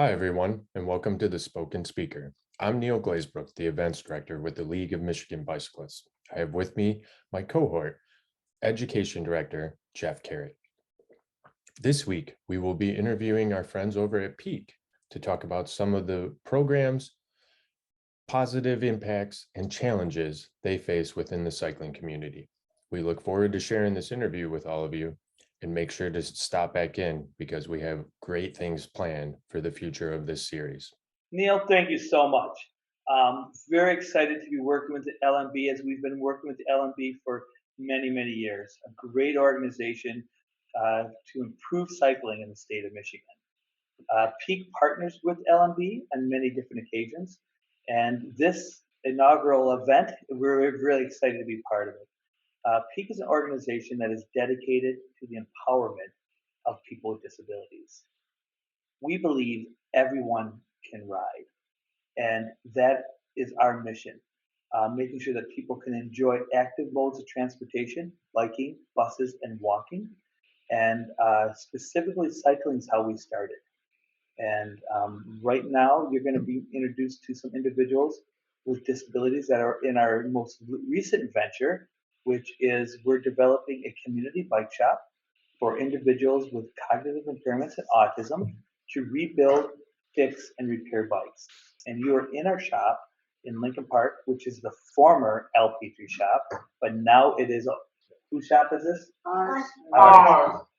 Hi, everyone, and welcome to the Spoken Speaker. I'm Neil Glazebrook, the Events Director with the League of Michigan Bicyclists. I have with me my cohort, Education Director, Jeff Carrot. This week, we will be interviewing our friends over at PEAC to talk about some of the programs, positive impacts, and challenges they face within the cycling community. We look forward to sharing this interview with all of you, and make sure to stop back in because we have great things planned for the future of this series. Neil, thank you so much. Very excited to be working with the LMB as we've been working with the LMB for many, many years. A great organization to improve cycling in the state of Michigan. PEAC partners with LMB on many different occasions, and this inaugural event, we're really excited to be part of it. PEAC is an organization that is dedicated to the empowerment of people with disabilities. We believe everyone can ride, and that is our mission, making sure that people can enjoy active modes of transportation, biking, buses, and walking, and specifically cycling is how we started. And right now, you're going to be introduced to some individuals with disabilities that are in our most recent venture, which is we're developing a community bike shop for individuals with cognitive impairments and autism to rebuild, fix, and repair bikes. And you are in our shop in Lincoln Park, which is the former LP3 shop, but now it is, whose shop is this? Ours.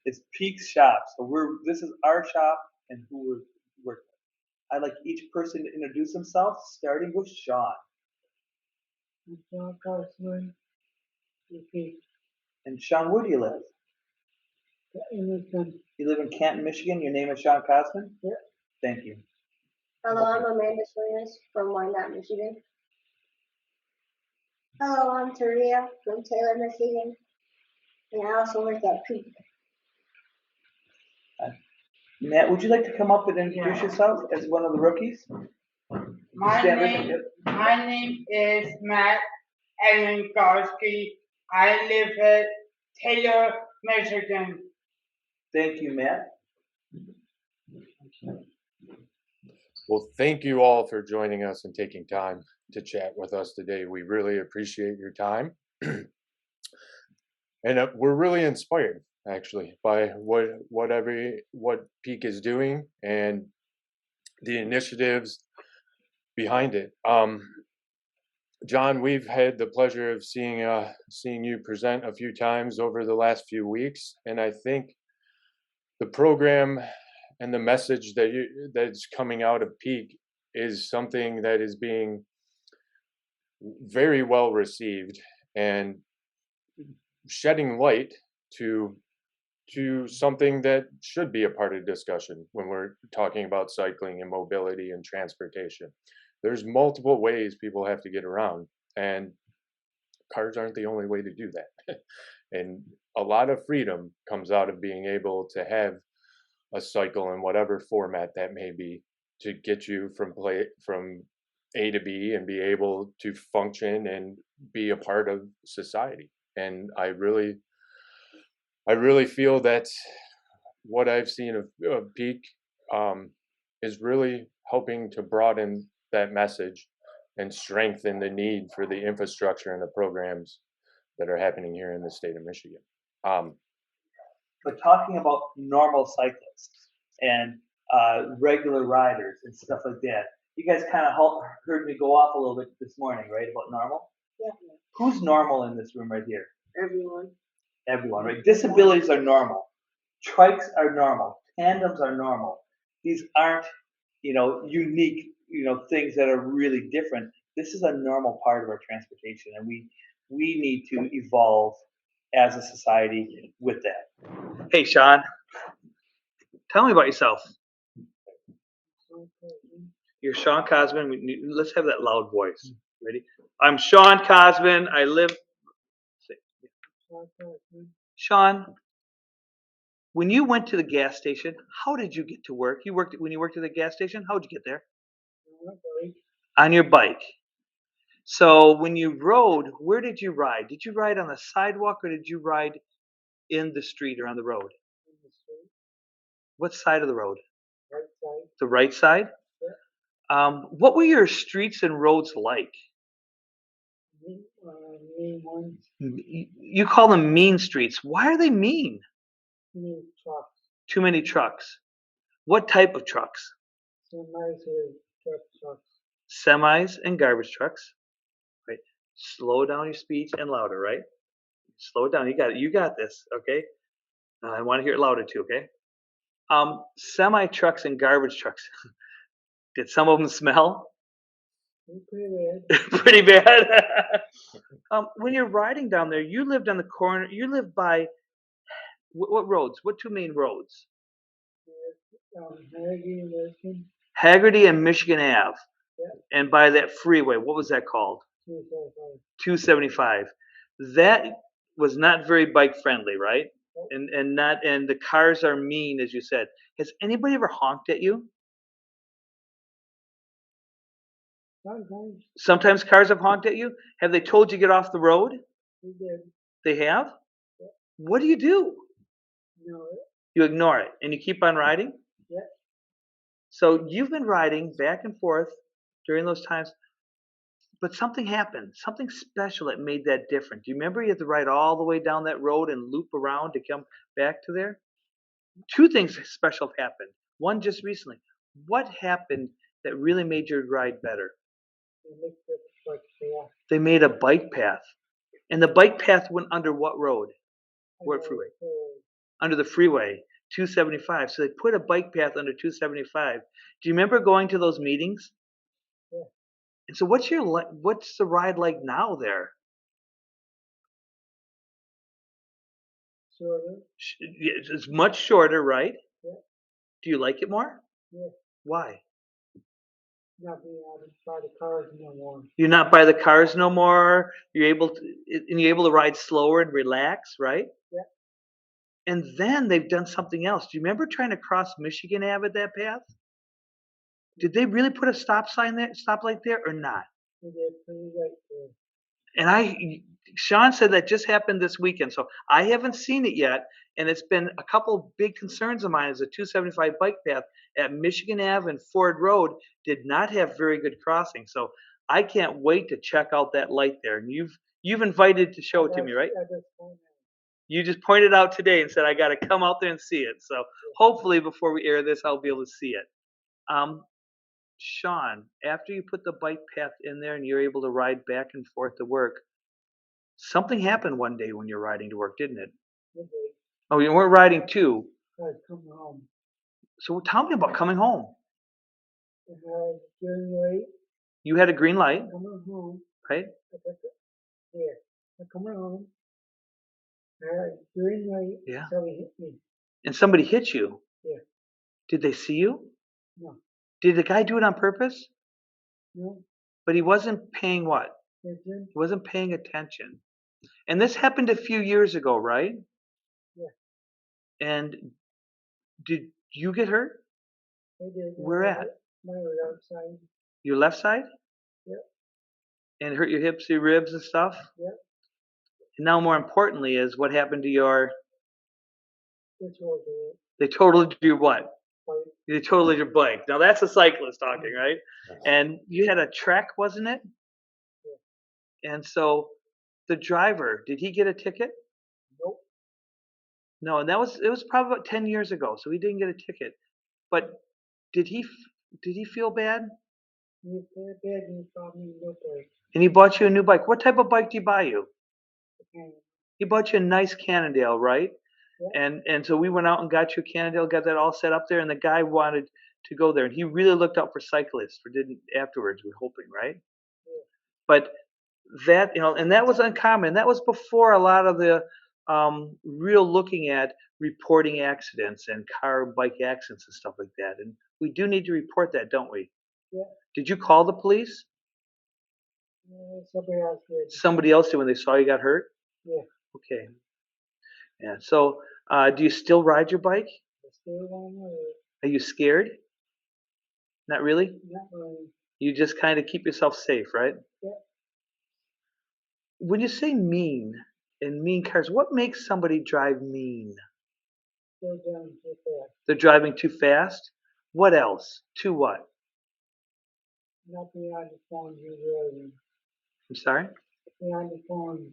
It's PEAC's shop. So this is our shop and who we're working with. I'd like each person to introduce themselves, starting with Sean. John Waterman. And Sean, where do you live? You live in Canton, Michigan. Your name is Sean Cosman? Yeah. Thank you. Hello, I'm Amanda Salinas from Wyandotte, Michigan. Hello, I'm Taria from Taylor, Michigan. And I also work at PEAC. Matt, would you like to come up and introduce yourself as one of the rookies? My name is Matt Ellengowski. I live at Taylor, Michigan. Thank you, Matt. Well, thank you all for joining us and taking time to chat with us today. We really appreciate your time. And we're really inspired, actually, by what PEAC is doing and the initiatives behind it. John, we've had the pleasure of seeing you present a few times over the last few weeks, and I think the program and the message that's coming out of PEAC is something that is being very well received and shedding light to something that should be a part of discussion when we're talking about cycling and mobility and transportation. There's multiple ways people have to get around, and cars aren't the only way to do that. And a lot of freedom comes out of being able to have a cycle in whatever format that may be to get you from A to B and be able to function and be a part of society. And I really feel that what I've seen of PEAC is really helping to broaden that message and strengthen the need for the infrastructure and the programs that are happening here in the state of Michigan. But talking about normal cyclists and regular riders and stuff like that, you guys kind of heard me go off a little bit this morning, right, about normal? Yeah. Who's normal in this room right here? Everyone. Everyone, right? Disabilities are normal. Trikes are normal. Tandems are normal. These aren't, unique, things that are really different. This is a normal part of our transportation, and we need to evolve as a society with that. Hey, Sean, tell me about yourself. You're Sean Cosman. Let's have that loud voice. Ready? I'm Sean Cosman. I live. Sean, when you went to the gas station, how did you get to work? When you worked at the gas station. How did you get there? On your bike. So when you rode, where did you ride? Did you ride on the sidewalk or did you ride in the street or on the road? In the street. What side of the road? Right side. The right side? What were your streets and roads like? Mean ones. You call them mean streets. Why are they mean? Mean trucks. Too many trucks. What type of trucks? Semis with trucks. Semis and garbage trucks. Right. Slow down your speech and louder, right? Slow it down. You got it. You got this. Okay. I want to hear it louder too. Okay. Semi trucks and garbage trucks. Did some of them smell? Pretty bad. Pretty bad. When you're riding down there, you lived on the corner. You lived by what roads? What two main roads? Haggerty and Michigan. Haggerty and Michigan Ave. Yeah. And by that freeway, what was that called? 275. 275. That was not very bike friendly, right? And the cars are mean, as you said. Has anybody ever honked at you? Sometimes Sometimes cars have honked at you. Have they told you to get off the road? we did. They have? Yeah. What do? No. You ignore it and you keep on riding? Yeah. So you've been riding back and forth during those times, but something happened, something special that made that different. Do you remember you had to ride all the way down that road and loop around to come back to there? Two things special have happened. One just recently. What happened that really made your ride better? They made a bike path. And the bike path went under what road? What freeway? Under the freeway, 275. So they put a bike path under 275. Do you remember going to those meetings? Yeah. And so what's the ride like now there? Shorter. It's much shorter, right? Yeah. Do you like it more? Yeah. Why? Not being able to buy the cars no more. You're not by the cars no more. You're able to ride slower and relax, right? Yeah. And then they've done something else. Do you remember trying to cross Michigan Ave at that path? Did they really put a stoplight there or not? We did pretty right there. And Sean said that just happened this weekend, so I haven't seen it yet. And it's been a couple of big concerns of mine. Is the 275 bike path at Michigan Ave and Ford Road did not have very good crossing. So I can't wait to check out that light there. And you've invited to show it to me, right? I just found out. You just pointed out today and said I got to come out there and see it. So hopefully before we air this, I'll be able to see it. Sean, after you put the bike path in there and you're able to ride back and forth to work, something happened one day when you're riding to work, didn't it? We did. Oh, you weren't riding too. I was coming home. So tell me about coming home. I had green light. You had a green light, Coming home. right? Here. I'm coming home. I had green light. Yeah. Somebody hit me. And somebody hit you. Yeah. Did they see you? No. Did the guy do it on purpose? No. But he wasn't paying what? Attention. He wasn't paying attention. And this happened a few years ago, right? Yeah. And did you get hurt? I did. Where at? My outside. Your left side? Yep. And hurt your hips, your ribs and stuff? Yep. And now more importantly is what happened to your... This was it. They totaled your what? Bike. They totaled your bike. Now that's a cyclist talking, right? And you had a Trek, wasn't it? Yeah. And so the driver, did he get a ticket? Nope. No, and it was probably about 10 years ago, so he didn't get a ticket. But did he feel bad? He was bad and he bought me no bike. And he bought you a new bike. What type of bike did he buy you? Okay. He bought you a nice Cannondale, right? Yeah. And so we went out and got you a Cannondale, got that all set up there, and the guy wanted to go there, and he really looked out for cyclists, or didn't afterwards. We're hoping, right? Yeah. But that, and that was uncommon. That was before a lot of the real looking at reporting accidents and car and bike accidents and stuff like that. And we do need to report that, don't we? Yeah. Did you call the police? Somebody else did. Somebody else did when they saw you got hurt? Yeah. Okay. Yeah. So, do you still ride your bike? I still on my way. Are you scared? Not really? Not really. You just kind of keep yourself safe, right? Yeah. When you say mean and mean cars, what makes somebody drive mean? Still down too fast. They're driving too fast? What else? To what? Not being on the phone usually. I'm sorry? Being on the phone.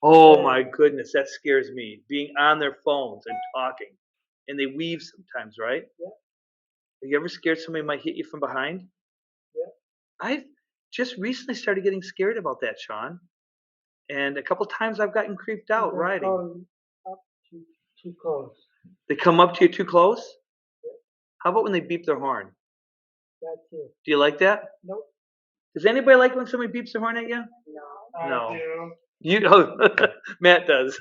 Oh my goodness, that scares me. Being on their phones and talking. And they weave sometimes, right? Yeah. Are you ever scared somebody might hit you from behind? Yeah. I've just recently started getting scared about that, Sean. And a couple times I've gotten creeped out They're riding. calling up too close. They come up to you too close? Yeah. How about when they beep their horn? That's it. Do you like that? Nope. Does anybody like when somebody beeps their horn at you? I No. do. You Matt does.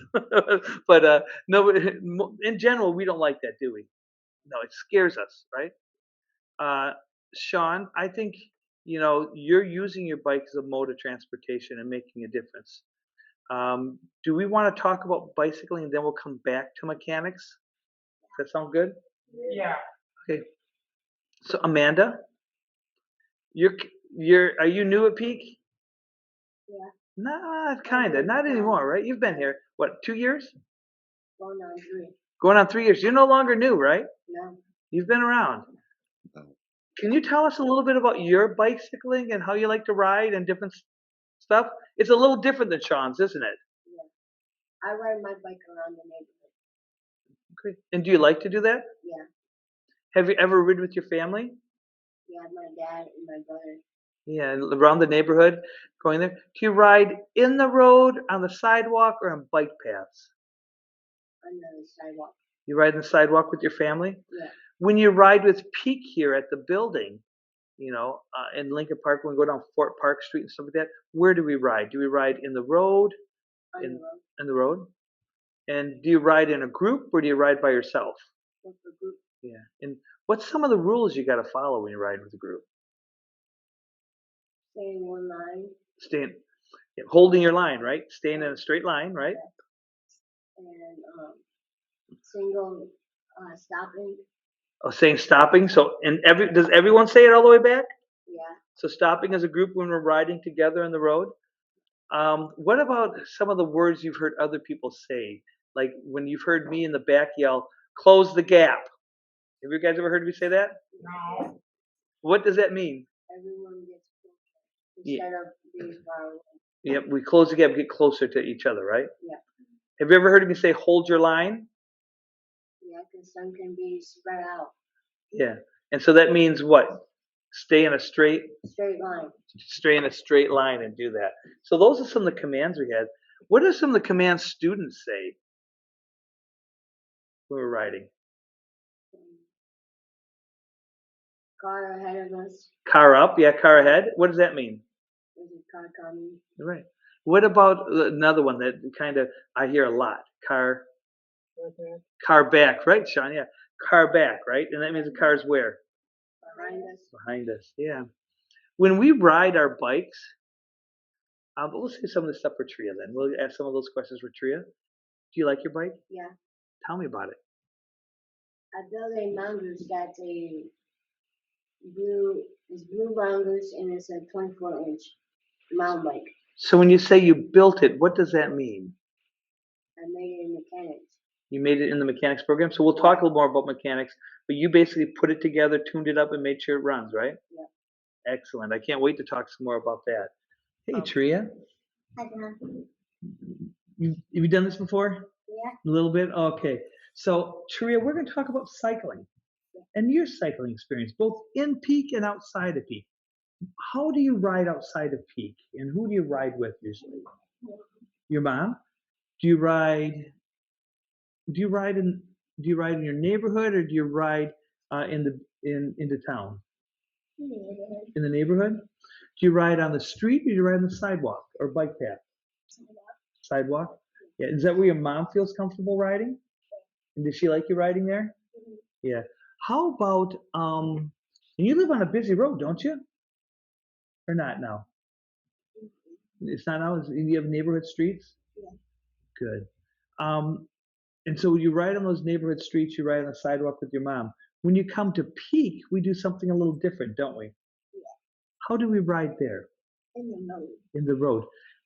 But no, in general, we don't like that, do we? No, it scares us, right? Sean, I think, you're using your bike as a mode of transportation and making a difference. Do we want to talk about bicycling and then we'll come back to mechanics? Does that sound good? Yeah. Okay. So Amanda, are you new at PEAC? Yeah. Not kinda, not anymore, right? You've been here, what, 2 years? Going on 3. Going on 3 years. You're no longer new, right? No. You've been around. Can you tell us a little bit about your bicycling and how you like to ride and different stuff? It's a little different than Sean's, isn't it? Yeah. I ride my bike around the neighborhood. Okay. And do you like to do that? Yeah. Have you ever ridden with your family? Yeah, my dad and my brother. Yeah, and around the neighborhood, going there. Do you ride in the road, on the sidewalk, or on bike paths? On the sidewalk. You ride on the sidewalk with your family? Yeah. When you ride with PEAC here at the building, in Lincoln Park, when we go down Fort Park Street and stuff like that, where do we ride? Do we ride in the road? On the road. In the road? And do you ride in a group or do you ride by yourself? With the group. Yeah. And what's some of the rules you got to follow when you ride with a group? Stay in one line. Holding your line, right? Staying in a straight line, right? And single stopping. Oh, saying stopping. So, does everyone say it all the way back? Yeah. So stopping as a group when we're riding together on the road. What about some of the words you've heard other people say? Like when you've heard me in the back yell, "Close the gap." Have you guys ever heard me say that? No. What does that mean? Everyone gets closer instead of being far away. Yep, we close the gap, get closer to each other, right? Yeah. Have you ever heard me say, "Hold your line"? Yeah, because some can be spread out. Yeah. And so that means what? Stay in a straight line and do that. So those are some of the commands we had. What are some of the commands students say when we're riding? Car ahead of us. Car up, yeah, car ahead. What does that mean? There's a car coming. Right. What about another one that kind of I hear a lot? Car back, right, Sean? Yeah. Car back, right? And that means the car's where? Behind us. Behind us, yeah. When we ride our bikes, we'll say some of this stuff for Tria then. We'll ask some of those questions for Tria. Do you like your bike? Yeah. Tell me about it. I built a Mongoose that's blue Mongoose and it's a 24-inch mountain bike. So when you say you built it, what does that mean? I made it in mechanics. You made it in the mechanics program? So we'll talk a little more about mechanics, but you basically put it together, tuned it up, and made sure it runs, right? Yeah. Excellent. I can't wait to talk some more about that. Hey, Tria. Hi, John. Have you done this before? Yeah. A little bit? Okay. So, Tria, we're going to talk about cycling and your cycling experience, both in PEAC and outside of PEAC. How do you ride outside of PEAC, and who do you ride with usually? Your mom? Do you ride in your neighborhood, or do you ride into town? In the neighborhood? Do you ride on the street, or do you ride on the sidewalk or bike path? Sidewalk? Yeah. Is that where your mom feels comfortable riding? And does she like you riding there? Yeah. How about and you live on a busy road, don't you? Or not now? It's not now. You have neighborhood streets? Yeah. Good. And so when you ride on those neighborhood streets, you ride on the sidewalk with your mom. When you come to PEAC, we do something a little different, don't we? Yeah. How do we ride there? In the road. In the road.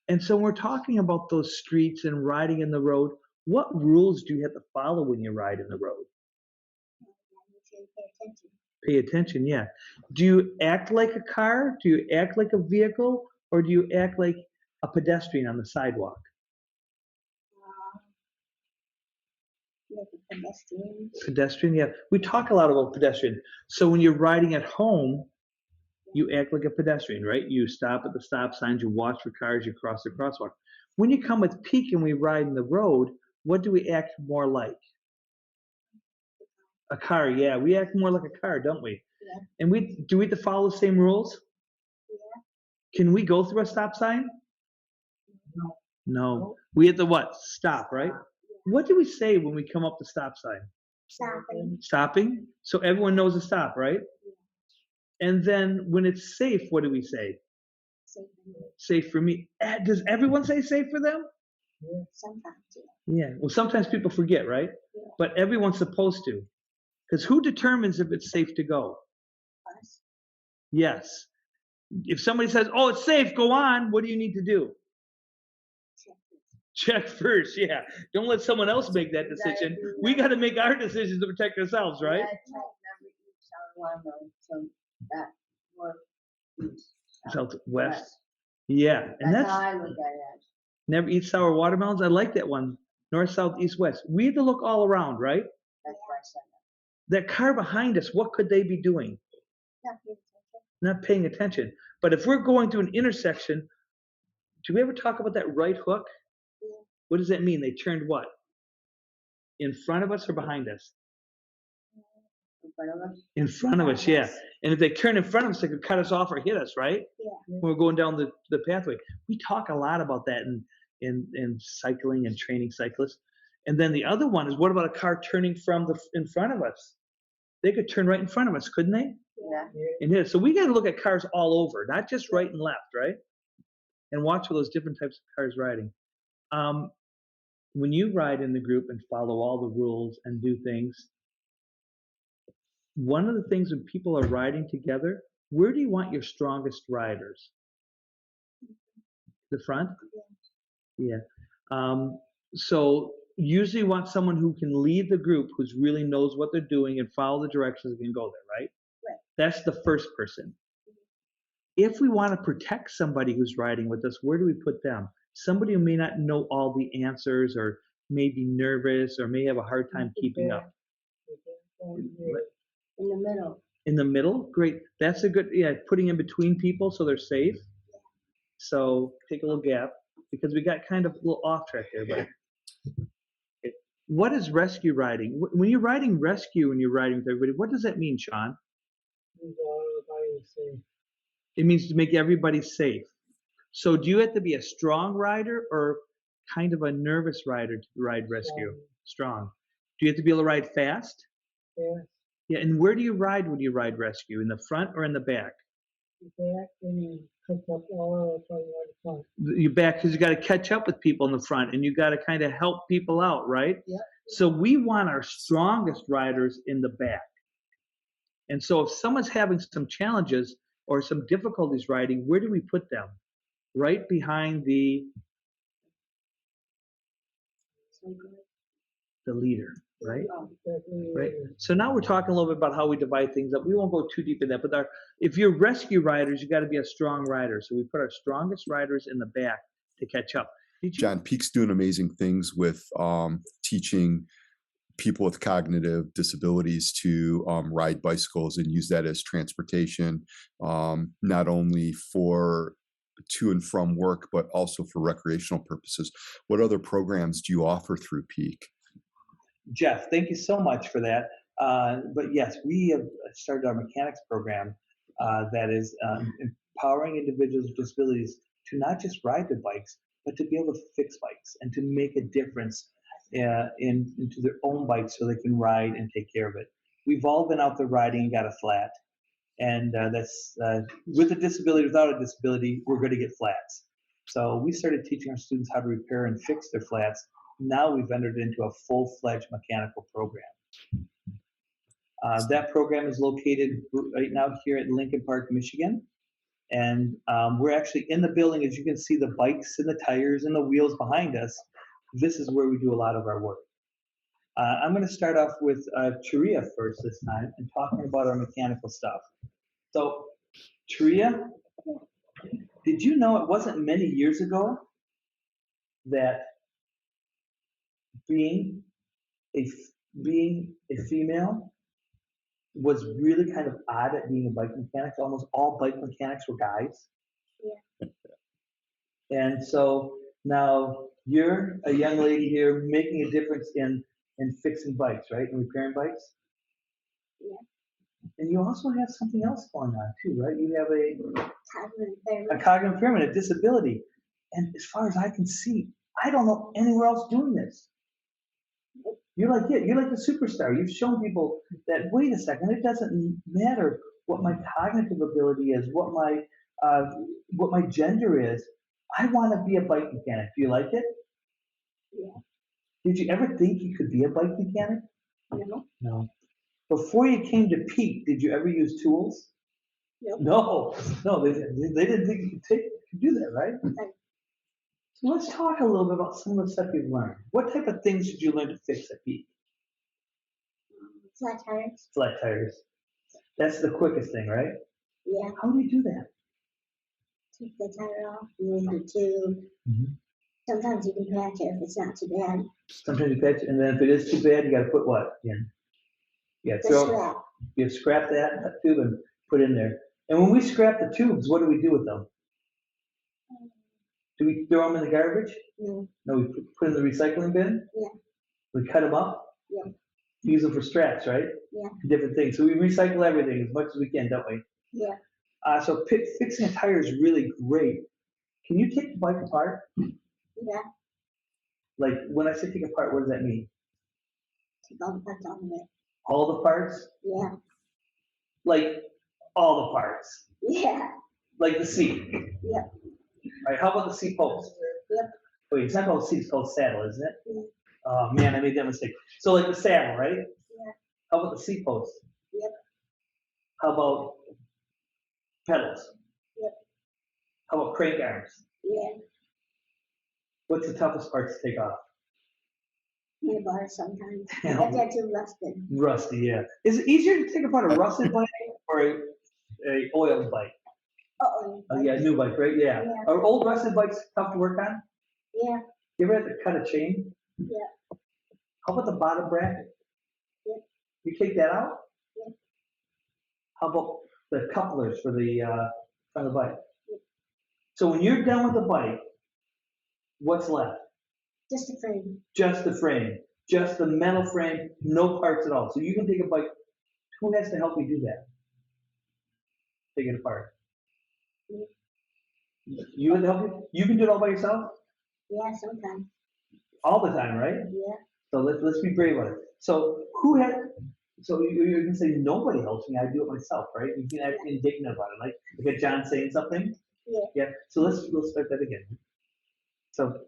And so we're talking about those streets and riding in the road. What rules do you have to follow when you ride in the road? Pay attention, yeah. Do you act like a car? Do you act like a vehicle? Or do you act like a pedestrian on the sidewalk? Like a pedestrian. Pedestrian, yeah. We talk a lot about pedestrian. So when you're riding at home, you act like a pedestrian, right? You stop at the stop signs, you watch for cars, you cross the crosswalk. When you come with PEAC and we ride in the road, what do we act more like? A car, yeah. We act more like a car, don't we? Yeah. And do we have to follow the same rules? Yeah. Can we go through a stop sign? No. No. We have to what? Stop, right? What do we say when we come up the stop sign? Stopping. Stopping? So everyone knows to stop, right? And then when it's safe, what do we say? Safe for me. Does everyone say safe for them? Sometimes, yeah. Yeah. Well, sometimes people forget, right? Yeah. But everyone's supposed to. Because who determines if it's safe to go? Us. Yes. If somebody says, oh, it's safe, go on, what do you need to do? Check first, yeah. Don't let someone else make that decision. We got to make our decisions to protect ourselves, right? Yeah, it's like never eat shawarma, so that works. Southwest. Yeah. And That's that's how I look at it. never eat sour watermelons. I like that one. North, south, east, west. We have to look all around, right? That's why I said That car behind us, what could they be doing? that. Not paying attention. But if we're going through an intersection, do we ever talk about that right hook? Yeah. What does that mean? They turned what? In front of us or behind us? In front of us. In front of us, yeah. And if they turn in front of us, they could cut us off or hit us, right? Yeah. When we're going down the pathway. We talk a lot about that in cycling and training cyclists. And then the other one is, what about a car turning from in front of us? They could turn right in front of us, couldn't they? Yeah. And hit us. So we got to look at cars all over, not just right and left, right? And watch for those different types of cars riding. When you ride in the group and follow all the rules and do things, one of the things when people are riding together, where do you want your strongest riders? The front? Yeah. So usually you want someone who can lead the group, who really knows what they're doing and follow the directions and can go there, right? Right. That's the first person. If we want to protect somebody who's riding with us, where do we put them? Somebody who may not know all the answers or may be nervous or may have a hard time keeping up. In the middle. In the middle? Great. That's a good, yeah, putting in between people so they're safe. So take a little gap because we got kind of a little off track there. But okay. What is rescue riding? When you're riding rescue and you're riding with everybody, what does that mean, Sean? It means to make everybody safe. So do you have to be a strong rider or kind of a nervous rider to ride rescue? Strong. Do you have to be able to ride fast? Yeah. Yeah, and where do you ride when you ride rescue? In the front or in the back? Back and you pick up all the way front. You back because you got to catch up with people in the front and you got to kind of help people out, right? Yeah. So we want our strongest riders in the back. And so if someone's having some challenges or some difficulties riding, where do we put them? Right behind the leader, right? Right. So now we're talking a little bit about how we divide things up. We won't go too deep in that, but if you're rescue riders, you got to be a strong rider. So we put our strongest riders in the back to catch up. John, PEAC's doing amazing things with teaching people with cognitive disabilities to ride bicycles and use that as transportation, not only for to and from work, but also for recreational purposes. What other programs do you offer through PEAC? Jeff, thank you so much for that. But yes, we have started our mechanics program that is empowering individuals with disabilities to not just ride their bikes, but to be able to fix bikes and to make a difference into their own bikes so they can ride and take care of it. We've all been out there riding and got a flat. And that's with a disability, without a disability, we're going to get flats. So we started teaching our students how to repair and fix their flats. Now we've entered into a full-fledged mechanical program. That program is located right now here at Lincoln Park, Michigan. And we're actually in the building. As you can see, the bikes and the tires and the wheels behind us. This is where we do a lot of our work. I'm going to start off with Taria first this time and talking about our mechanical stuff. So, Taria, did you know it wasn't many years ago that being a female was really kind of odd at being a bike mechanic? Almost all bike mechanics were guys. Yeah. And so now you're a young lady here making a difference in fixing bikes, right? And repairing bikes? Yeah. And you also have something else going on too, right? You have Cognitive impairment. a cognitive impairment, a disability. And as far as I can see, I don't know anywhere else doing this. You're like it. You're like the superstar. You've shown people that, wait a second, it doesn't matter what my cognitive ability is, what my gender is. I want to be a bike mechanic. Do you like it? Yeah. Did you ever think you could be a bike mechanic? No. No. Before you came to PEAC, did you ever use tools? Nope. No, they didn't think you could do that, right? Right. So let's talk a little bit about some of the stuff you've learned. What type of things did you learn to fix at PEAC? Flat tires. Flat tires. That's the quickest thing, right? Yeah. How do you do that? Take the tire off, move the tube. Mhm. Sometimes you can patch it if it's not too bad. Sometimes you patch, and then if it is too bad, you got to put what in? You got to The throw. scrap. You scrap that tube and put in there. And when we scrap the tubes, what do we do with them? Do we throw them in the garbage? No. No, we put in the recycling bin? Yeah. We cut them up? Yeah. Use them for straps, right? Yeah. Different things. So we recycle everything as much as we can, don't we? Yeah. So fixing a tire is really great. Can you take the bike apart? Yeah. Like, when I say take apart, what does that mean? Take all the parts off of it. All the parts? Yeah. Like, all the parts? Yeah. Like the seat? Yep. All right, how about the seat post? Yep. Wait, it's not called seat, it's called saddle, isn't it? Yeah. Oh man, I made that mistake. So like the saddle, right? Yeah. How about the seat post? Yep. How about pedals? Yep. How about crank arms? Yeah. What's the toughest part to take off? Handlebars sometimes. Yeah. But they're too rusted. Rusty, yeah. Is it easier to take apart a rusted bike or a oiled bike? Uh-oh. Yeah, a new bike, right? Yeah. Yeah. Are old rusted bikes tough to work on? Yeah. You ever had to cut a chain? Yeah. How about the bottom bracket? Yep. You take that out? Yep. How about the couplers for the front of the bike? Yep. So when you're done with the bike, what's left? Just a frame. Just the frame, just the metal frame, no parts at all. So you can take a bike. Who has to help you do that? Take it apart. Me. You would help you? You can do it all by yourself? Yeah, sometimes. All the time, right? Yeah. So let's be brave on it. So you're gonna say nobody helps me, I do it myself, right? You can act indignant about it. Like John saying something? Yeah. Yeah. So let's start that again. So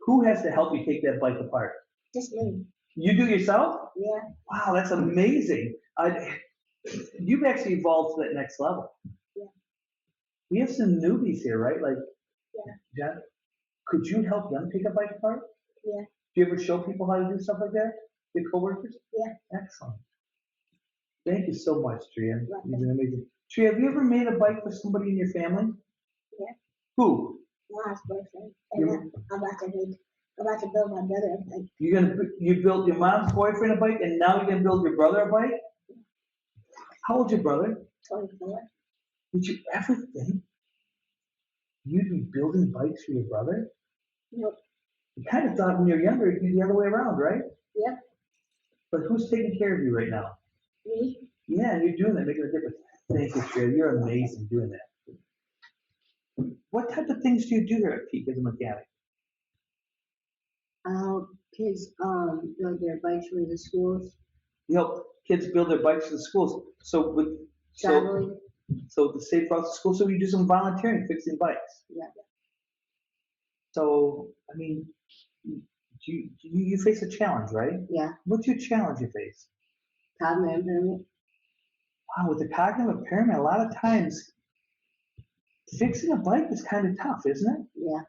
who has to help you take that bike apart? Just me. You do yourself? Yeah. Wow, that's amazing. You've actually evolved to that next level. Yeah. We have some newbies here, right? Like, Yeah. John, could you help them take a bike apart? Yeah. Do you ever show people how to do stuff like that? Your coworkers? Yeah. Excellent. Thank you so much, Tria. Welcome. You've been amazing. Tria, have you ever made a bike for somebody in your family? Yeah. Who? My boyfriend. And I'm about to build my brother a bike. You built your mom's boyfriend a bike, and now you're gonna build your brother a bike? How old's your brother? 24. Did you ever think you'd be building bikes for your brother? Nope. You kind of thought when you were younger it'd be the other way around, right? Yep. But who's taking care of you right now? Me? Yeah, you're doing that, making a difference. Thank you, Tria. You're amazing doing that. What type of things do you do here at PEAC as a mechanic? Kids build their bikes for the schools. You help kids build their bikes for the schools. So Traveling. So the safe routes to school. So you do some volunteering fixing bikes. Yeah. So I mean, you face a challenge, right? Yeah. What's your challenge you face? Cognitive impairment. Wow, with the cognitive impairment, a lot of times fixing a bike is kind of tough, isn't it? Yeah.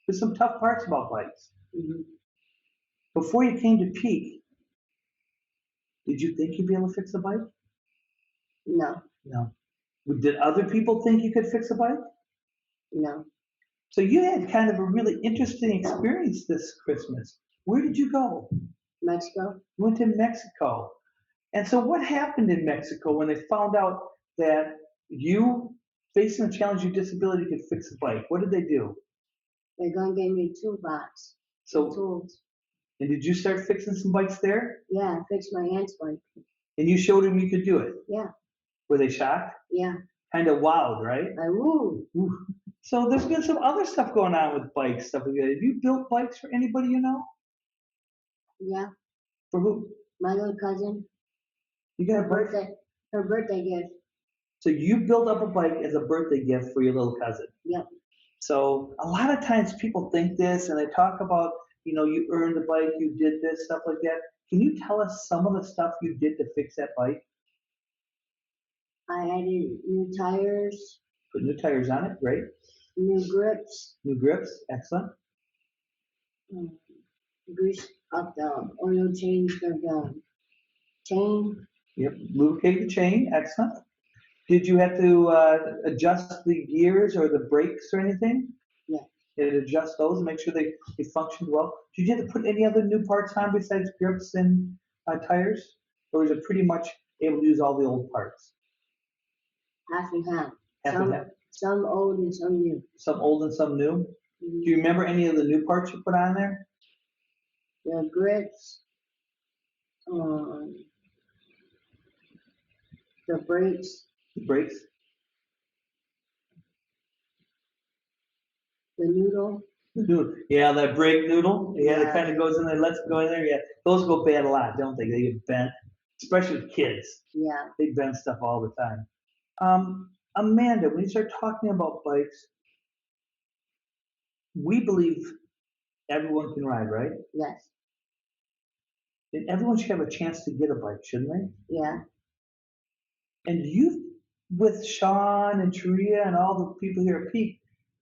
There's some tough parts about bikes. Mm-hmm. Before you came to PEAC, Did you think you'd be able to fix a bike? No, No. Did other people think you could fix a bike? no. So you had kind of a really interesting experience this Christmas. Where did you go? Mexico? You went to Mexico. And so what happened in Mexico when they found out that you, facing the challenge of your disability, could fix a bike? What did they do? They're gonna give me a toolbox. So, Tools. and did you start fixing some bikes there? Yeah, I fixed my aunt's bike. And you showed them you could do it? Yeah, Were they shocked? yeah. Kind of wowed, right? Woo. Ooh. So there's been some other stuff going on with bikes, stuff like that. Have you built bikes for anybody you know? Yeah, For who? my little cousin. You got a bike? Her birthday gift. So you built up a bike as a birthday gift for your little cousin. Yep. So a lot of times people think this and they talk about, you know, you earned the bike, you did this, stuff like that. Can you tell us some of the stuff you did to fix that bike? I added new tires, Put new tires on it, great. new grips, New grips, excellent. greased up the oil change for the chain. Yep, lubricate the chain, excellent. Did you have to adjust the gears or the brakes or anything? Yeah. Did it adjust those and make sure they functioned well? Did you have to put any other new parts on besides grips and tires? Or was it pretty much able to use all the old parts? Half and half. Half and half. Some old and some new. Some old and some new? Mhm. Do you remember any of the new parts you put on there? The grips, the brakes, The brakes? the noodle. The noodle. Yeah, that brake noodle. Yeah, Yeah. that kind of goes in there, lets it go in there. Yeah, those go bad a lot, don't they? They get bent, especially with kids. Yeah, They bend stuff all the time. Amanda, when you start talking about bikes, we believe everyone can ride, right? yes, And everyone should have a chance to get a bike, shouldn't they? yeah. And you, with Sean and Taria and all the people here at PEAC,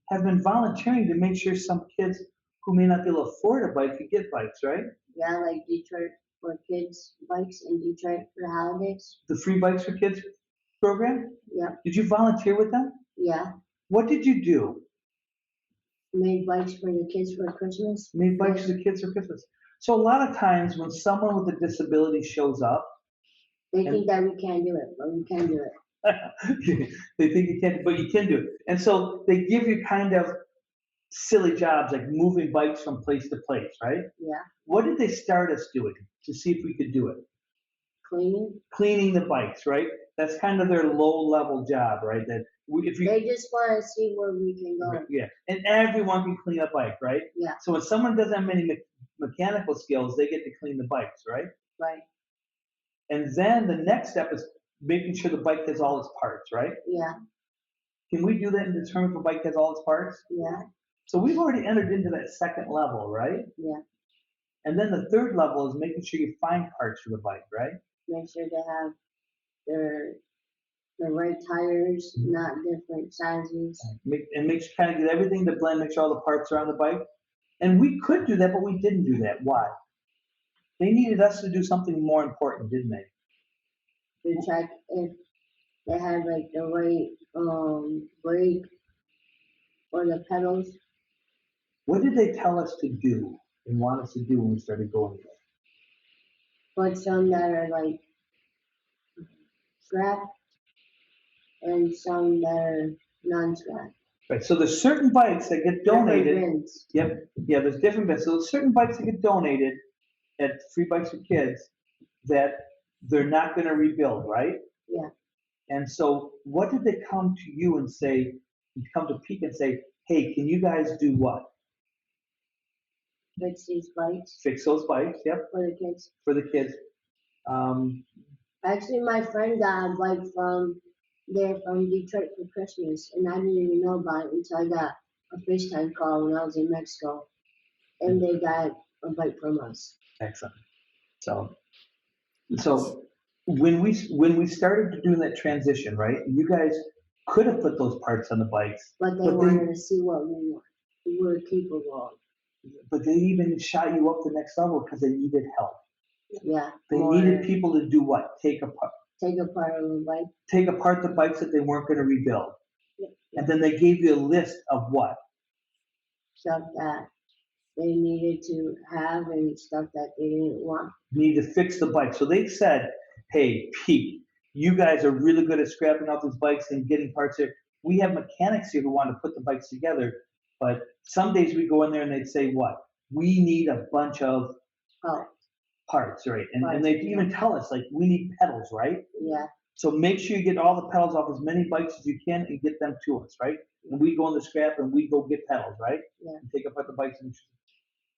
have been volunteering to make sure some kids who may not be able to afford a bike could get bikes, right? Yeah, like Detroit for kids bikes in Detroit for the holidays. The Free Bikes for Kids program? Yep, Did you volunteer with them? yeah. What did you do? Made bikes for the kids for Christmas. Made bikes for the kids for Christmas. So a lot of times when someone with a disability shows up, They think that we can't do it, but we can do it. they think you can't, but you can do it. And so they give you kind of silly jobs like moving bikes from place to place, right? Yeah, What did they start us doing to see if we could do it? cleaning. Cleaning the bikes, right? That's kind of their low-level job, right? That if you, They just want to see where we can go. yeah, and everyone can clean a bike, right? Yeah. So when someone doesn't have many mechanical skills, they get to clean the bikes, right? Right, And then the next step is making sure the bike has all its parts, right? yeah, Can we do that and determine if a bike has all its parts? yeah, So we've already entered into that second level, right? yeah. And then the third level is making sure you find parts for the bike, right? Make sure they have the right tires, not different sizes. Make sure kind of get everything to blend, make sure all the parts are on the bike. And we could do that, but we didn't do that. Why? They needed us to do something more important, didn't they? To check if they have like the right brake or the pedals. What did they tell us to do and want us to do when we started going there? But some that are like scrap and some that are non-scrap. Right, so there's certain bikes that get donated. Different bins. Yep, yeah, there's different bits. So there's certain bikes that get donated at Free Bikes for Kids that they're not gonna rebuild, right? Yeah. And so what did they come to you and say, come to PEAC and say, hey, can you guys do what? Fix these bikes Fix those bikes, yep, for the kids. for the kids. Actually, my friend got a bike from Detroit for Christmas, and I didn't even know about it until I got a FaceTime call when I was in Mexico, and they got a bike from us. Excellent. So when we started doing that transition, right, you guys could have put those parts on the bikes, But they wanted to see what we were capable of. but they even shot you up the next level because they needed help. Yeah. They more- needed people to do what? Take apart the bike. take apart the bikes that they weren't going to rebuild. Yeah. And then they gave you a list of what? Stuff that they needed to have and stuff that they didn't want. Need to fix the bike. So they said, hey, PEAC, you guys are really good at scrapping out these bikes and getting parts here. We have mechanics here who want to put the bikes together, but some days we go in there and they'd say what? We need a bunch of Oh, parts, right? And Parts, they even tell us, like, we need pedals, right? yeah. So make sure you get all the pedals off as many bikes as you can and get them to us, right? And we go in the scrap and we go get pedals, right? Yeah. And take apart the bikes.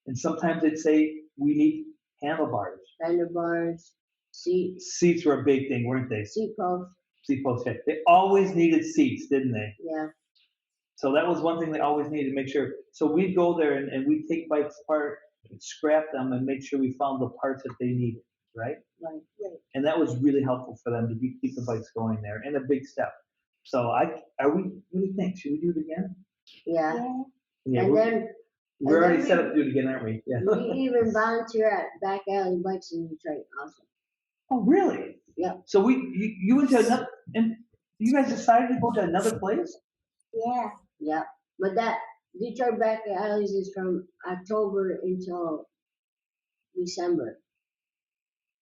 And sometimes they'd say, we need handlebars. Handlebars, seats, Seats were a big thing, weren't they? seat posts. Seat posts. Yeah. They always needed seats, didn't they? Yeah. So that was one thing they always needed to make sure. So we'd go there and we'd take bikes apart, scrap them, and make sure we found the parts that they needed, right? Right. And that was really helpful for them to keep the bikes going there, and a big step. So what do you think? Should we do it again? Yeah. Yeah, And then we're already then set up to do it again, aren't we? Yeah. we even volunteer at back alley bikes in Detroit also. Oh, really? Yeah. So you went to another, and you guys decided to go to another place? Yeah. Yeah. But that Detroit back alleys is from October until December.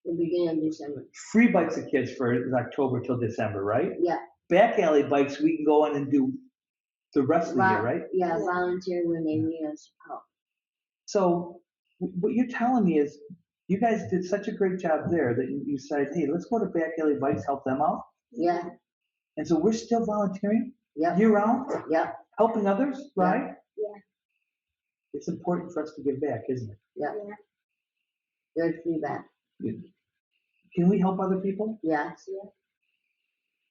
The beginning of December. Free bikes of kids for October till December, right? Yeah. Back alley bikes, we can go in and do the rest of the year, right? Yeah, volunteer when they need us help. So what you're telling me is you guys did such a great job there that you said, hey, let's go to back alley bikes, help them out. Yeah. And so we're still volunteering Yeah. year round, Yeah. helping others, right? Yeah. It's important for us to give back, isn't it? Yeah. There's feedback. Can we help other people? Yeah.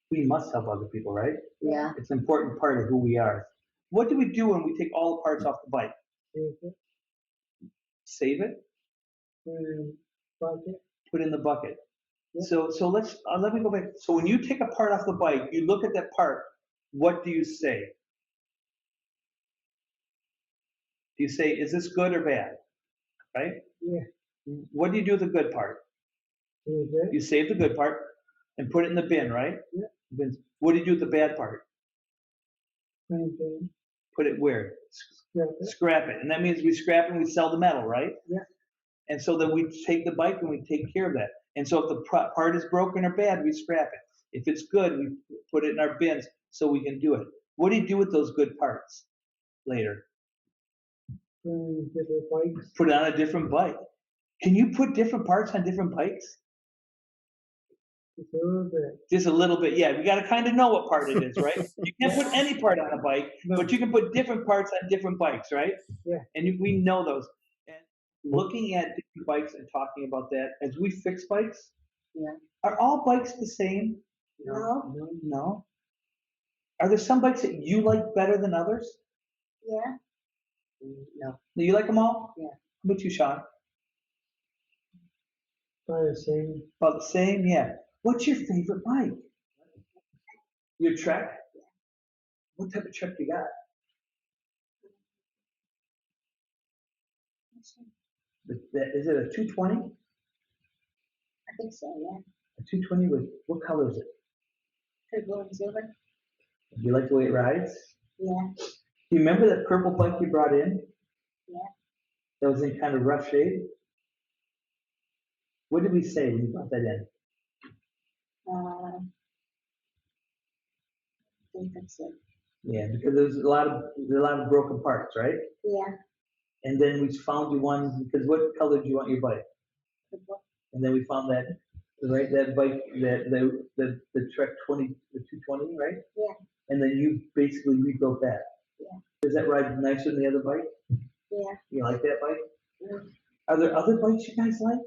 We must help other people, right? Yeah. It's an important part of who we are. What do we do when we take all the parts off the bike? Save it, Bucket. put it in the bucket. Yeah. So let me go back. So when you take a part off the bike, you look at that part, what do you say? Do you say, is this good or bad? Right? Yeah. What do you do with the good part? Is it? You save the good part and put it in the bin, right? Yeah. Bins. What do you do with the bad part? Anything. Put it where? Scrap it. Scrap it. And that means we scrap and we sell the metal, right? Yeah. And so then we take the bike and we take care of that. And so if the part is broken or bad, we scrap it. If it's good, we put it in our bins so we can do it. What do you do with those good parts later? Different bikes. Put it on a different bike. Can you put different parts on different bikes? Just a little bit. Just a little bit, yeah. We got to kind of know what part it is, right? You can't put any part on a bike, No. but you can put different parts on different bikes, right? Yeah. And we know those. And looking at different bikes and talking about that, as we fix bikes, Yeah. are all bikes the same? No. No. Are there some bikes that you like better than others? Yeah. No. Do you like them all? Yeah. How about you, Sean? Probably the same. About the same? Yeah. What's your favorite bike? Your Trek? What type of Trek you got? Is it a 220? I think so, yeah. A 220 with, what color is it? Purple and silver. Do you like the way it rides? Yeah. Do you remember that purple bike you brought in? Yeah. That was in kind of rough shape? What did we say when you brought that in? I think that's it. Yeah, because there's a lot of broken parts, right? Yeah. And then we found you one, because what color do you want your bike? Purple. And then we found that, right, that bike, the Trek 20, the 220, right? Yeah. And then you basically rebuilt that. Yeah. Does that ride nicer than the other bike? Yeah. You like that bike? Yeah. Are there other bikes you guys like?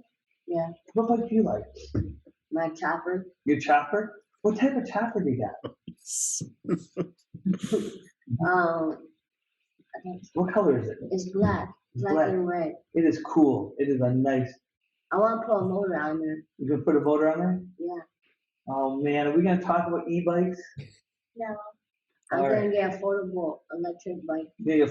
Yeah. What bike do you like? My chopper. Your chopper? What type of chopper do you got? I think What color is it? it's black. It's Black black. and red. It is cool. It is a nice. I want to put a motor on there. You gonna put a motor on there? Yeah. Oh man, are we gonna talk about e-bikes? No. I'm All gonna right. get a foldable electric bike. Maybe a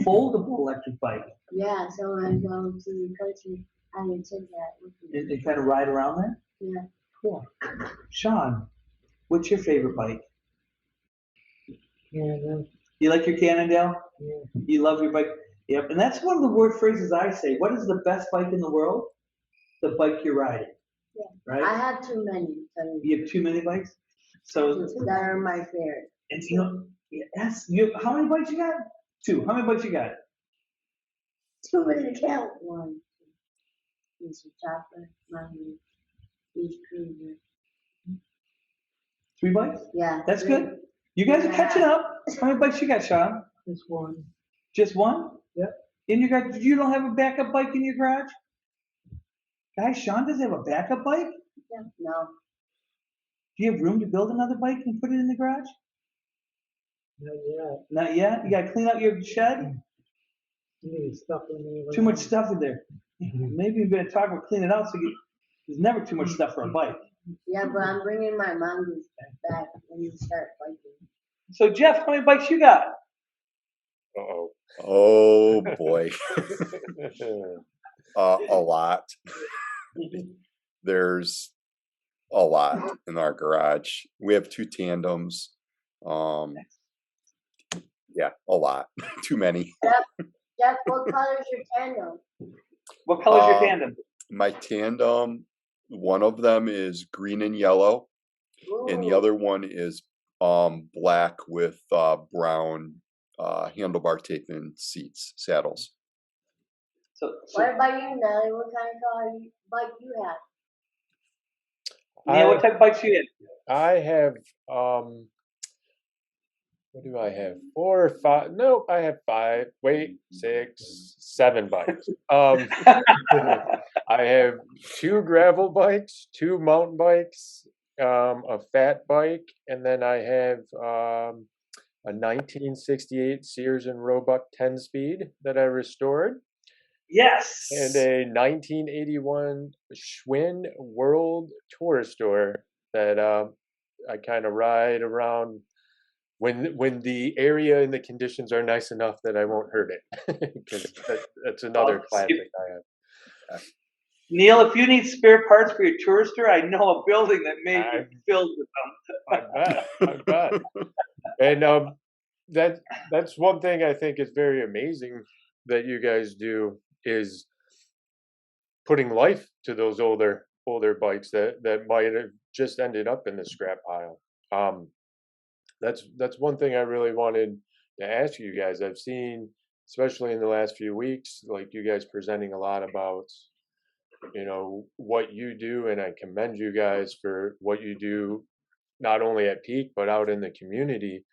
foldable electric bike. Yeah, so when I go to the country, I can take that with me. And kind of ride around there? Yeah. Cool. Sean, what's your favorite bike? And You like your Cannondale? yeah, You love your bike? Yep. And that's one of the word phrases I say. What is the best bike in the world? The bike you're riding. Yeah. Right? I have too many. You have too many bikes? So, That are my favorite. and you know, yes, how many bikes you got? 2. How many bikes you got? Too many to count. 1, 2, Mr. Chopper, Mommy, Beach Cruiser. 3 bikes? Yeah. That's 3. good. You guys are catching up. How many bikes you got, Sean? just one. Just one? Yep. And you don't have a backup bike in your garage? Guys, Sean doesn't have a backup bike? Yeah. No. Do you have room to build another bike and put it in the garage? Not yet. Not yet? You gotta clean out your shed? You need stuff in there. Too much stuff in there. Maybe you better talk about cleaning it out there's never too much stuff for a bike. Yeah, but I'm bringing my mongoose back when you start biking. So Jeff, how many bikes you got? Uh-oh. Oh boy, a lot. There's a lot in our garage. We have 2 tandems. Yeah, a lot. Too many. Jeff, what color is your tandem? What color's your tandem? My tandem, one of them is green and yellow, and the Ooh. other one is black with brown handlebar tape and saddles. So What about you, Nelly? What kind of color bike you have? Neil, what type of bikes you in? I have what do I have? 4 or 5? Nope, I have 5. Wait, 6, 7 bikes. I have 2 gravel bikes, 2 mountain bikes, a fat bike, and then I have a 1968 Sears and Roebuck 10-speed that I restored, Yes. and a 1981 Schwinn World Tour that I kind of ride around when the area and the conditions are nice enough that I won't hurt it, because that's another classic I have. Neil, if you need spare parts for your tourister, I know a building that may be filled with them. I bet. And that's one thing I think is very amazing that you guys do, is putting life to those older bikes that might have just ended up in the scrap pile. That's one thing I really wanted to ask you guys. I've seen, especially in the last few weeks, like you guys presenting a lot about, what you do, and I commend you guys for what you do, not only at PEAC but out in the community.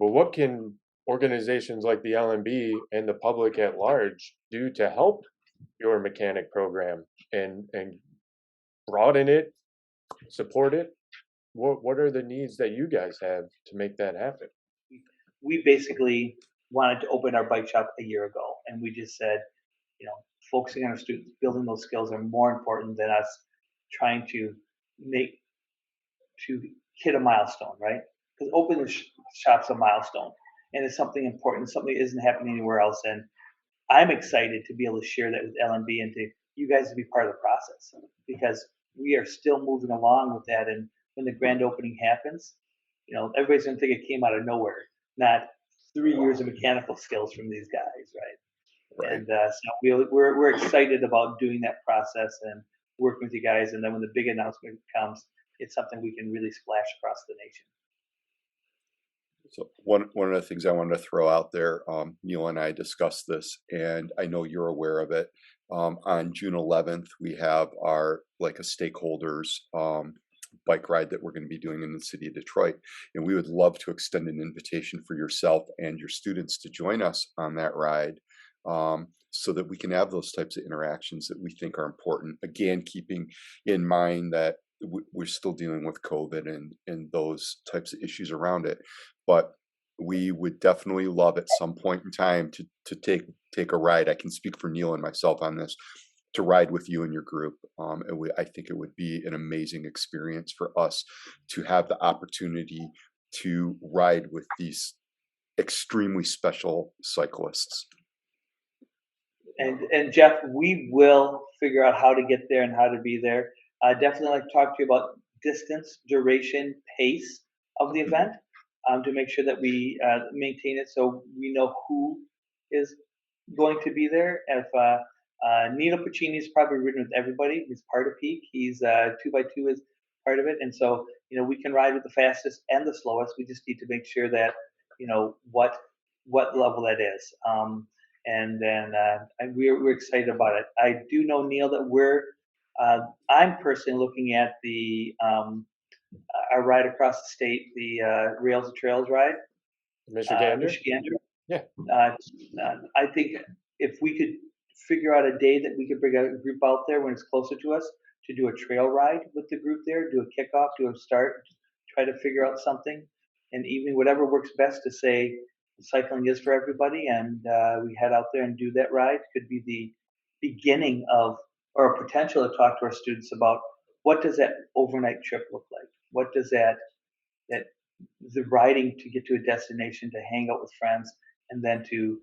But what can organizations like the LMB and the public at large do to help your mechanic program and broaden it, support it? What are the needs that you guys have to make that happen? We basically wanted to open our bike shop a year ago, and we just said, focusing on our students, building those skills are more important than us trying to hit a milestone, right? Because opening the shop's a milestone, and it's something important, something that isn't happening anywhere else. And I'm excited to be able to share that with LMB and to you guys to be part of the process, because we are still moving along with that. And when the grand opening happens, everybody's gonna think it came out of nowhere, not 3 years of mechanical skills from these guys, right? And so we're excited about doing that process and working with you guys. And then when the big announcement comes, it's something we can really splash across the nation. So one of the things I wanted to throw out there, Neil and I discussed this, and I know you're aware of it. On June 11th, we have a stakeholders bike ride that we're going to be doing in the city of Detroit, and we would love to extend an invitation for yourself and your students to join us on that ride, so that we can have those types of interactions that we think are important. Again, keeping in mind that we're still dealing with COVID and those types of issues around it, but we would definitely love at some point in time to take a ride. I can speak for Neil and myself on this, to ride with you and your group. I think it would be an amazing experience for us to have the opportunity to ride with these extremely special cyclists. And Jeff, we will figure out how to get there and how to be there. Definitely like to talk to you about distance, duration, pace of the event, to make sure that we maintain it so we know who is going to be there. If Nino Puccini is probably ridden with everybody. He's part of PEAC. He's 2x2 is part of it, and so we can ride with the fastest and the slowest. We just need to make sure that what level that is. And then we're excited about it. I do know, Neil, that I'm personally looking at the our ride across the state, the Rails and Trails ride, Michigander? Michigander. Yeah. I think if we could figure out a day that we could bring a group out there when it's closer to us to do a trail ride with the group there, do a kickoff, do a start, try to figure out something, and even whatever works best to say cycling is for everybody, and we head out there and do that ride. Could be the beginning of, or a potential to talk to our students about what does that overnight trip look like? What does that the riding to get to a destination, to hang out with friends, and then to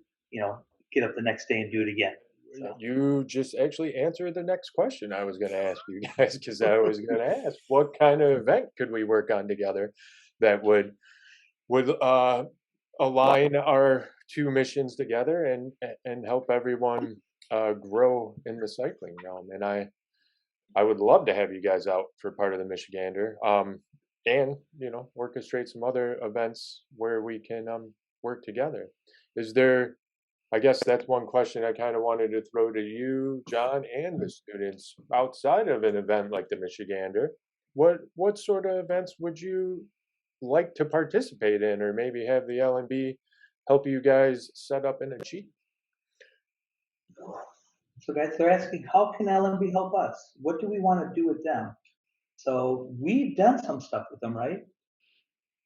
get up the next day and do it again. So. You just actually answered the next question I was going to ask you guys, because I was going to ask what kind of event could we work on together that would align our two missions together and help everyone grow in the cycling realm. And I would love to have you guys out for part of the Michigander, and orchestrate some other events where we can work together. Is there? I guess that's one question I kind of wanted to throw to you, John, and the students. Outside of an event like the Michigander, what sort of events would you like to participate in, or maybe have the LMB help you guys set up and achieve? So guys, they're asking, how can LMB help us? What do we want to do with them? So we've done some stuff with them, right?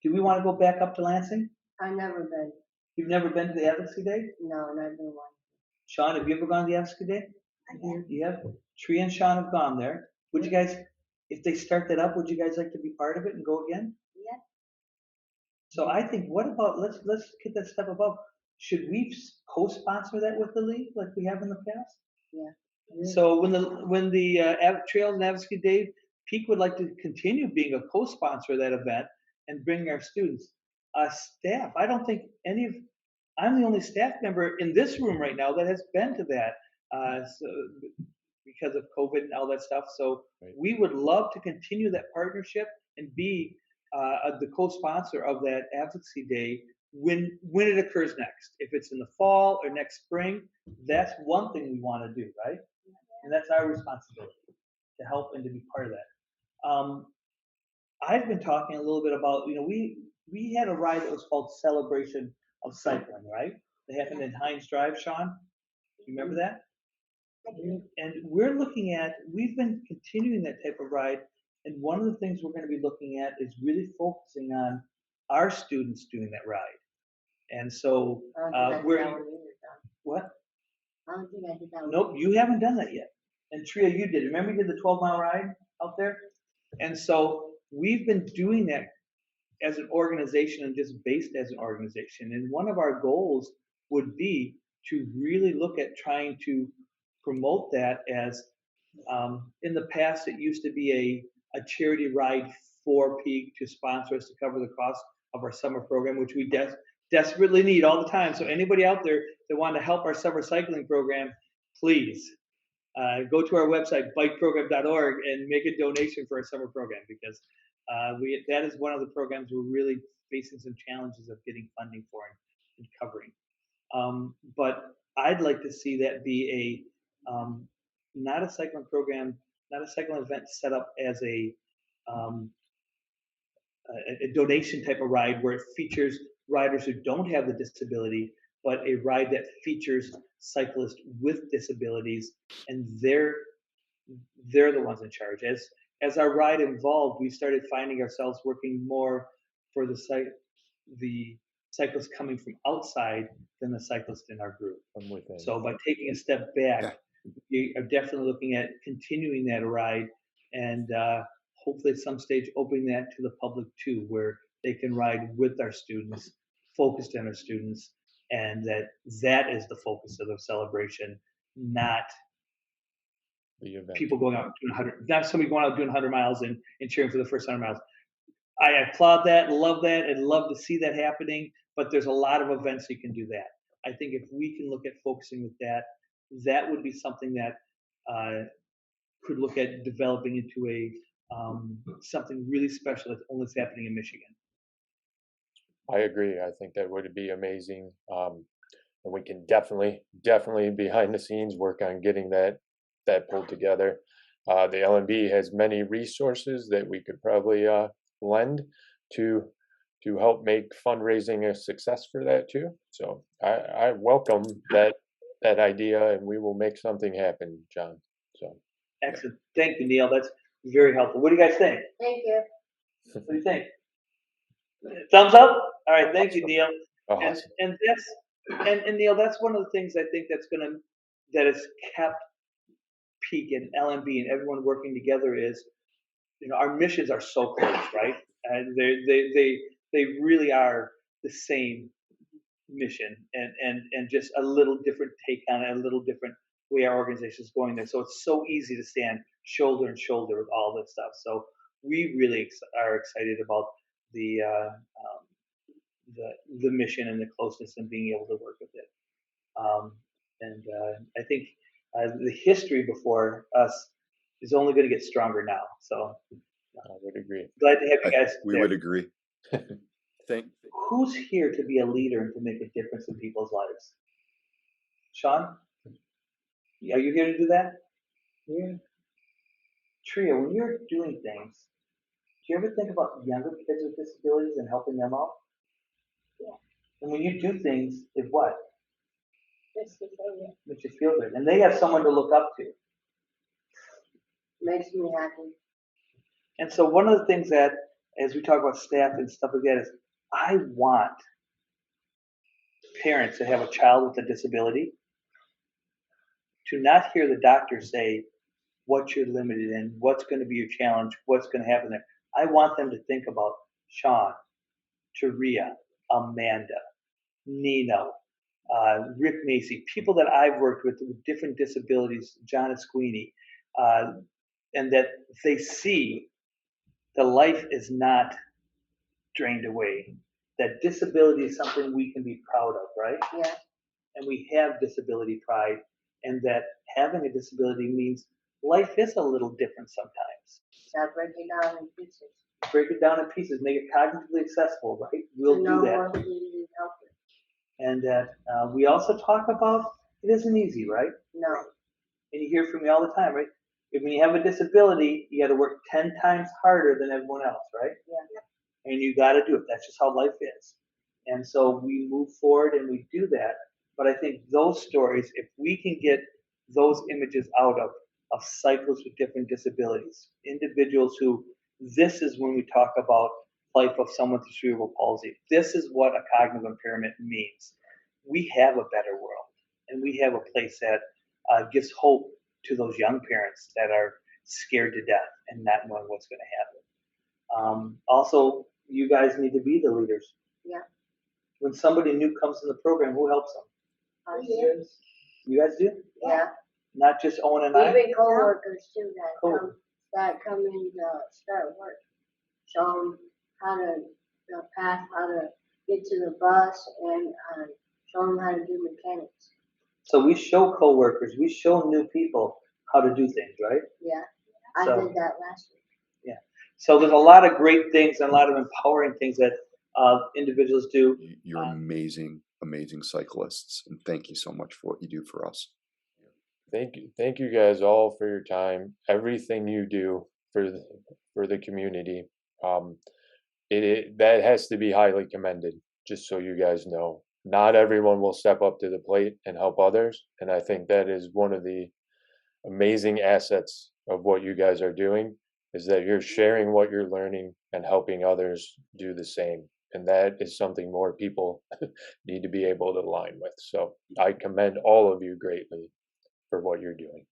Do we want to go back up to Lansing? I've never been. You've never been to the Advocacy Day? No, not been one. Sean, have you ever gone to the Advocacy Day? You have? Tree and Sean have gone there. Would you guys, if they start that up, would you guys like to be part of it and go again? Yeah. So I think, what about, let's get that step above. Should we co-sponsor that with the league like we have in the past? Yeah. So when the Trails and Advocacy Day, PEAC would like to continue being a co-sponsor of that event and bring our students. Staff, I don't think I'm the only staff member in this room right now that has been to that, so, because of COVID and all that stuff. So we would love to continue that partnership and be the co-sponsor of that Advocacy Day when it occurs next. If it's in the fall or next spring, that's one thing we want to do, right? And that's our responsibility to help and to be part of that. I've been talking a little bit about, we had a ride that was called Celebration of Cycling, right? It happened in Hines Drive, Sean. You remember that? And we've been continuing that type of ride. And one of the things we're going to be looking at is really focusing on our students doing that ride. And so what? I don't think I did that one. Nope, you haven't done that yet. And Tria, you did. Remember you did the 12-mile ride out there? And so we've been doing that as an organization and just based as an organization. And one of our goals would be to really look at trying to promote that as, in the past, it used to be a charity ride for PEAC to sponsor us to cover the cost of our summer program, which we desperately need all the time. So anybody out there that want to help our summer cycling program, please go to our website, bikeprogram.org, and make a donation for our summer program, because that is one of the programs we're really facing some challenges of getting funding for and covering. But I'd like to see that be not a cycling program, not a cycling event set up as a donation type of ride where it features riders who don't have the disability, but a ride that features cyclists with disabilities, and they're the ones in charge. As our ride evolved, we started finding ourselves working more for the cyclists coming from outside than the cyclists in our group. So by taking a step back, we are definitely looking at continuing that ride, and hopefully at some stage opening that to the public too, where they can ride with our students, focused on our students, and that is the focus of the celebration, not The event. people going out doing 100, not somebody going out doing 100 miles and cheering for the first 100 miles. I applaud that, love that, and love to see that happening, but there's a lot of events you can do that. I think if we can look at focusing with that, that would be something that could look at developing into a something really special that's only happening in Michigan. I agree. I think that would be amazing. And we can definitely behind the scenes work on getting that pulled together. The LMB has many resources that we could probably lend to help make fundraising a success for that too. So I welcome that idea, and we will make something happen, John. So Excellent. Thank you, Neil. That's very helpful. What do you guys think? Thank you. What do you think? Thumbs up? All right, thank you, Neil. awesome. And Neil, that's one of the things I think that has kept PEAC and LMB and everyone working together is, our missions are so close, right? And they really are the same mission, and just a little different take on it, a little different way our organization is going there. So it's so easy to stand shoulder and shoulder with all this stuff. So we really are excited about the mission and the closeness and being able to work with it. I think the history before us is only going to get stronger now. So I would agree. glad to have you guys. We would agree. Who's here to be a leader and to make a difference in people's lives? Sean, are you here to do that? Yeah. Tria, when you're doing things, do you ever think about younger kids with disabilities and helping them out? Yeah. And when you do things, it what? Makes me feel good. Makes you feel good. And they have someone to look up to. Makes me happy. And so one of the things that, as we talk about staff and stuff like that, is I want parents that have a child with a disability to not hear the doctor say what you're limited in, what's going to be your challenge, what's going to happen there. I want them to think about Sean, Taria, Amanda, Nino, Rick Macy, people that I've worked with different disabilities, John Esquini, and that they see the life is not drained away. That disability is something we can be proud of, right? Yeah. And we have disability pride, and that having a disability means life is a little different sometimes. So I break it down in pieces. Break it down in pieces, make it cognitively accessible, right? We'll do that. What we need help with. And that we also talk about it isn't easy, right? No. And you hear from me all the time, right? When you have a disability, you got to work 10 times harder than everyone else, right? Yeah. And you got to do it. That's just how life is. And so we move forward and we do that. But I think those stories, if we can get those images out of cyclists with different disabilities, individuals who, this is when we talk about life of someone with cerebral palsy. This is what a cognitive impairment means. We have a better world, and we have a place that gives hope to those young parents that are scared to death and not knowing what's going to happen. Also, you guys need to be the leaders. Yeah. When somebody new comes in the program, who helps them? Yes. You guys do? Yeah. Not just Owen and I? Even co-workers too Cool. that come in to start work. Show them how to, the path, how to get to the bus, and show them how to do mechanics. So we show coworkers, we show new people how to do things, right? Yeah. I So- did that last week. Yeah. So there's a lot of great things and a lot of empowering things that individuals do. You're amazing cyclists, and thank you so much for what you do for us. Thank you guys all for your time. Everything you do for the community, that has to be highly commended. Just so you guys know, not everyone will step up to the plate and help others, and I think that is one of the amazing assets of what you guys are doing, is that you're sharing what you're learning and helping others do the same. And that is something more people need to be able to align with. So I commend all of you greatly for what you're doing.